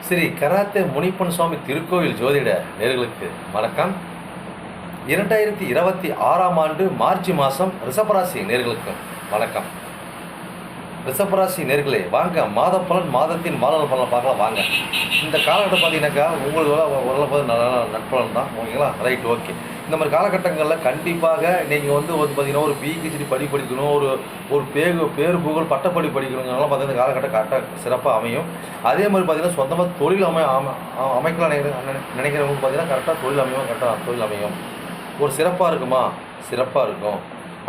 Sri karate Munippan சுவாமி திருக்கோவில் ஜோதிட நேர்களுக்கு வணக்கம். 2026ஆம் ஆண்டு மார்ச் மாதம் ரிஷபராசி நேர்களுக்கு வணக்கம். ரிஷபராசி நேர்களே, வாங்க மாத பலன், மாதத்தின் மாதங்கள் பலன் பார்க்கலாம் வாங்க. இந்த காலகட்டம் பார்த்தீங்கன்னாக்கா உங்களுக்கு ஓரளவு நல்ல நட்பலன் தான், ஓகேங்களா? Right, okay. இந்த மாதிரி காலகட்டங்களில் கண்டிப்பாக நீங்கள் வந்து பார்த்தீங்கன்னா ஒரு பிஹெச்டி படிக்கணும், ஒரு பேர் புகழ் பட்டப்படி படிக்கணுங்கிறனால பார்த்தீங்கன்னா இந்த காலகட்டம் கரெக்டாக சிறப்பாக அமையும். அதே மாதிரி பார்த்தீங்கன்னா சொந்தமாக தொழில் அமைக்கலாம் நினைக்கிறவங்க பார்த்தீங்கன்னா கரெக்டாக தொழில் அமையும், கரெக்டாக தொழில் அமையும். ஒரு சிறப்பாக இருக்குமா? சிறப்பாக இருக்கும்.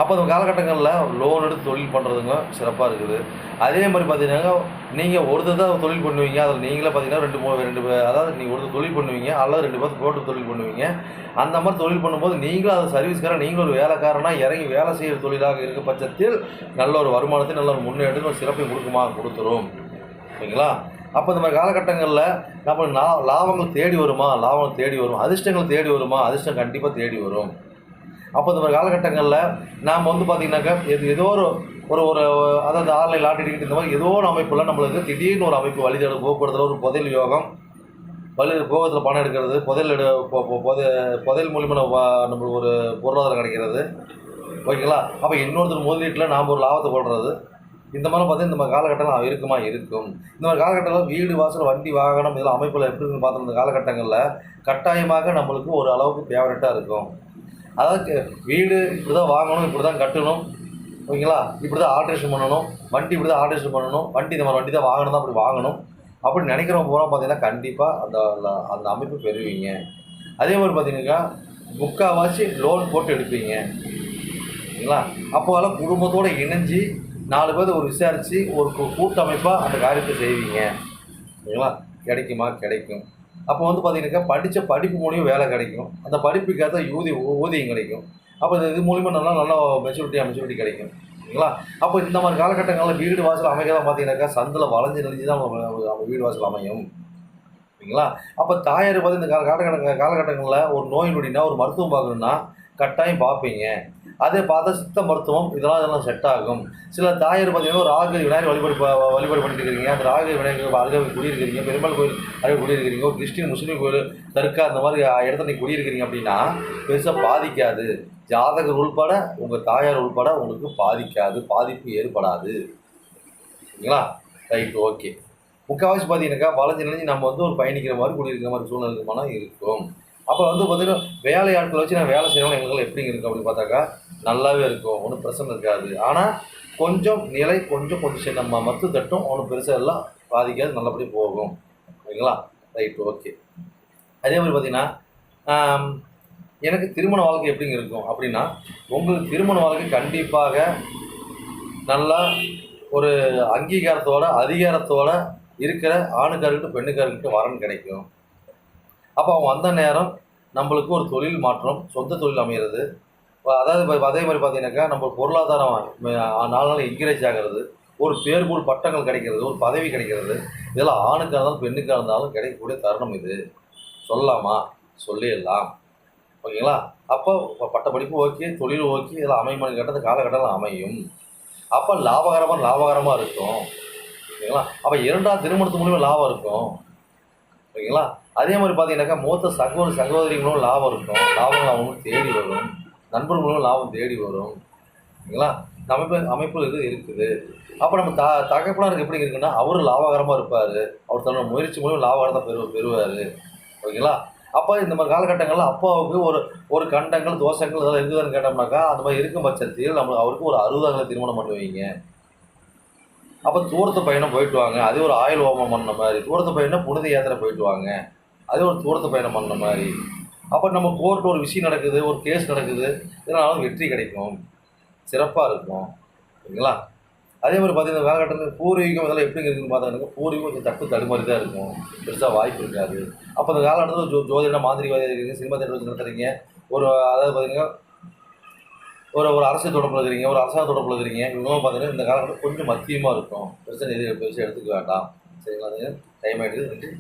அப்போ அந்த காலகட்டங்களில் லோன் எடுத்து தொழில் பண்ணுறதுங்க சிறப்பாக இருக்குது. அதே மாதிரி பார்த்தீங்கன்னா நீங்கள் ஒருத்தர் தான் தொழில் பண்ணுவீங்க, அதில் நீங்களே பார்த்தீங்கன்னா ரெண்டு அதாவது நீங்கள் ஒருத்தர் தொழில் பண்ணுவீங்க அல்லது 2 பேர் போட்டு தொழில் பண்ணுவீங்க. அந்த மாதிரி தொழில் பண்ணும்போது நீங்களும் அதை சர்வீஸ்காரன், நீங்களும் ஒரு வேலைக்காரனாக இறங்கி வேலை செய்கிற தொழிலாக இருக்க பட்சத்தில் நல்ல ஒரு வருமானத்தை, நல்ல ஒரு முன்னேற்றம், ஒரு சிறப்பையும் கொடுத்துரும், ஓகேங்களா? அப்போ இந்த மாதிரி காலகட்டங்களில் நம்ம லாபங்கள் தேடி வருமா? லாபங்கள் தேடி வரும். அதிர்ஷ்டங்கள் தேடி வருமா? அதிர்ஷ்டம் கண்டிப்பாக தேடி வரும். அப்போ இந்த மாதிரி காலகட்டங்களில் நாம் வந்து பார்த்திங்கனாக்கா ஏதோ ஒரு அதாவது ஆன்லைன் லாட்டரி டிக்கெட் இந்த மாதிரி ஏதோ ஒரு அமைப்பில் நம்மளுக்கு திடீர்னு ஒரு அமைப்பு வழிதேட போக்குவரத்தில் ஒரு புதையல் யோகம், போகத்தில் பணம் எடுக்கிறது, புதையல் மூலிமா நம்மளுக்கு ஒரு பொருளாதாரம் கிடைக்கிறது, ஓகேங்களா? அப்போ இன்னொருத்தர் முதலீட்டில் நாம் ஒரு லாபத்தை போடுறது, இந்த மாதிரி பார்த்தீங்கன்னா இந்த மாதிரி காலகட்டங்கள் இருக்குமா? இருக்கும். இந்த மாதிரி காலகட்டங்களில் வீடு, வாசல், வண்டி, வாகனம் இதெல்லாம் அமைப்பில் எப்படின்னு பார்த்தோம். இந்த காலகட்டங்களில் கட்டாயமாக நம்மளுக்கு ஒரு அளவுக்கு ஃபேவரட்டாக இருக்கும். அதாவது வீடு இப்படி தான் வாங்கணும், இப்படி தான் கட்டணும், ஓகேங்களா? இப்படி தான் ஆல்ட்ரேஷன் பண்ணணும், வண்டி இப்படி தான் ஆல்ட்ரேஷன் பண்ணணும், வண்டி இந்த மாதிரி வண்டி தான் வாங்கணும், தான் அப்படி வாங்கணும் அப்படின்னு நினைக்கிறவங்க பூரா பார்த்தீங்கன்னா கண்டிப்பாக அந்த அமைப்பு பெறுவீங்க. அதே மாதிரி பார்த்தீங்கன்னாக்கா முக்கால்வாசி லோன் போட்டு எடுப்பீங்க, ஓகேங்களா? அப்போதெல்லாம் குடும்பத்தோடு இணைஞ்சி 4 பேர் ஒரு விசாரித்து ஒரு கூட்டமைப்பாக அந்த காரியத்தை செய்வீங்க, ஓகேங்களா? கிடைக்குமா? கிடைக்கும். அப்போ வந்து பார்த்தீங்கன்னாக்கா படித்த படிப்பு மூலியம் வேலை கிடைக்கும், அந்த படிப்புக்காக ஊதியம் கிடைக்கும். அப்போ இது மூலிமா நல்லா மெச்சூரிட்டி கிடைக்கும், ஓகேங்களா? அப்போ இந்த மாதிரி காலகட்டங்களில் வீடு வாசல் அமைக்கலாம் பார்த்தீங்கன்னாக்கா சந்தில் வளைஞ்சு தான் அவங்க வீடு வாசல் அமையும், ஓகேங்களா? அப்போ தாயார் பார்த்து இந்த காலகட்டங்களில் ஒரு நோய் நொடினா ஒரு மருத்துவம் பார்க்கணுன்னா கட்டாயம் பார்ப்பீங்க. அதே பார்த்தா சித்த மருத்துவம் இதெல்லாம் செட் ஆகும். சில தாயார் பார்த்தீங்கன்னா ஒரு ராகு விநாயகர் வழிபாடு பண்ணிட்டு இருக்கிறீங்க, அந்த ராகு விநாயகர் அருகே குடியிருக்கிறீங்க, பெருமாள் கோயில் அருகே குடியிருக்கிறீங்க, ஒரு கிறிஸ்டின் முஸ்லீம் கோயில் தர்கா அந்த மாதிரி இடத்துல நீங்கள் குடியிருக்கிறீங்க அப்படின்னா பெருசாக பாதிக்காது. ஜாதகர் உள்பட உங்கள் தாயார் உள்பட உங்களுக்கு பாதிப்பு ஏற்படாது, ஓகேங்களா? Right, okay. முக்கால்வாசி பார்த்தீங்கன்னாக்கா வளைஞ்சு நம்ம வந்து ஒரு பயணிக்கிற மாதிரி குடியிருக்கிற மாதிரி சூழ்நிலை இருக்கும். அப்போ வந்து பார்த்தீங்கன்னா வேலை ஆட்களை வச்சு நான் வேலை செய்கிறவங்க எங்களுக்கு எப்படிங்க இருக்கும் அப்படின்னு பார்த்தாக்கா நல்லாவே இருக்கும், ஒன்றும் பிரச்சனை இருக்காது. ஆனால் கொஞ்சம் நிலை கொஞ்சம் நம்ம மத்து தட்டும், ஒன்றும் பெருசாக எல்லாம் பாதிக்காது, நல்லபடியாக போகும், ஓகேங்களா? Right, okay. அதே மாதிரி பார்த்தீங்கன்னா எனக்கு திருமண வாழ்க்கை எப்படிங்க இருக்கும் அப்படின்னா உங்களுக்கு திருமண வாழ்க்கை கண்டிப்பாக நல்லா ஒரு அங்கீகாரத்தோட அதிகாரத்தோடு இருக்கிற ஆணுக்காரர்கிட்ட பெண்ணுக்காரர்கிட்ட வரன் கிடைக்கும். அப்போ அவங்க வந்த நேரம் நம்மளுக்கு ஒரு தொழில் மாற்றம், சொந்த தொழில் அமைகிறது. அதாவது அதே மாதிரி பார்த்தீங்கன்னாக்கா நம்ம பொருளாதாரம் நாள் என்கரேஜ் ஆகிறது, ஒரு பேர்போல் பட்டங்கள் கிடைக்கிறது, ஒரு பதவி கிடைக்கிறது, இதெல்லாம் ஆணுக்காக இருந்தாலும் பெண்ணுக்காக இருந்தாலும் கிடைக்கக்கூடிய தருணம் இது. சொல்லலாமா? சொல்லிடலாம், ஓகேங்களா? அப்போ பட்ட படிப்பு ஓகே, தொழில் ஓகே, இதெல்லாம் அமையுமான்னு கேட்டால் காலகட்டத்தில் அமையும். அப்போ லாபகரமாக இருக்கும், ஓகேங்களா? அப்போ 2ஆம் திருமணத்து மூலிமா லாபம் இருக்கும், ஓகேங்களா? அதே மாதிரி பார்த்தீங்கன்னாக்கா மூத்த சகோதரி மூலம் லாபம் இருக்கும், லாபங்கள் அவங்களுக்கு தேடி வரும், நண்பர்கள் மூலம் லாபம் தேடி வரும், ஓகேங்களா? அமைப்பு இது இருக்குது. அப்போ நம்ம தகப்பனாருக்கு எப்படி இருக்குன்னா அவர் லாபகரமாக இருப்பார், அவர் தன்னோட முயற்சி மூலம் லாபகரத்தை பெறுவார், ஓகேங்களா? அப்போ இந்த மாதிரி காலகட்டங்களில் அப்பாவுக்கு ஒரு கண்டங்கள் தோஷங்கள் இதெல்லாம் இருக்குதுன்னு கேட்டோம்னாக்கா அந்த மாதிரி இருக்கும் பட்சத்தில் அவருக்கு ஒரு 60 திருமணம் பண்ணுவீங்க. அப்போ தூரத்து பயணம் போயிட்டு வாங்க, அதே ஒரு ஆயுள் ஹோமம் பண்ண மாதிரி. தூரத்து பயணம் புனித யாத்திரை போயிட்டு வாங்க, அதே ஒரு தூரத்து பயணம் பண்ண மாதிரி. அப்போ நம்ம கோர்ட்டில் ஒரு விஷயம் நடக்குது, ஒரு கேஸ் நடக்குது, இதனாலும் வெற்றி கிடைக்கும், சிறப்பாக இருக்கும், ஓகேங்களா? அதே மாதிரி பார்த்தீங்கன்னா காலகட்டத்தில் பூர்வீகம் இதெல்லாம் எப்படி இருக்குதுன்னு பார்த்தீங்கன்னா பூர்வீகம் கொஞ்சம் தடுமாறி தான் இருக்கும், பெருசாக வாய்ப்பு இருக்காது. அப்போ அந்த காலகட்டத்தில் ஜோதிடம் மாந்திரிகவாதி இருக்கீங்க, சினிமா தேட்டர் வச்சு நடத்துறீங்க, அதாவது பார்த்தீங்கன்னா ஒரு அரசியல் தொடர்பில் இருக்கிறீங்க, ஒரு அரசாங்க தொடர்பில் இருக்கிறீங்க, இவங்களும் பார்த்தீங்கன்னா இந்த காலகட்டம் கொஞ்சம் மத்தியமாக இருக்கும், பெருசாக பெருசாக எடுத்துக்க வேண்டாம், சரிங்களா? டைம் ஆகிடுது. நன்றி.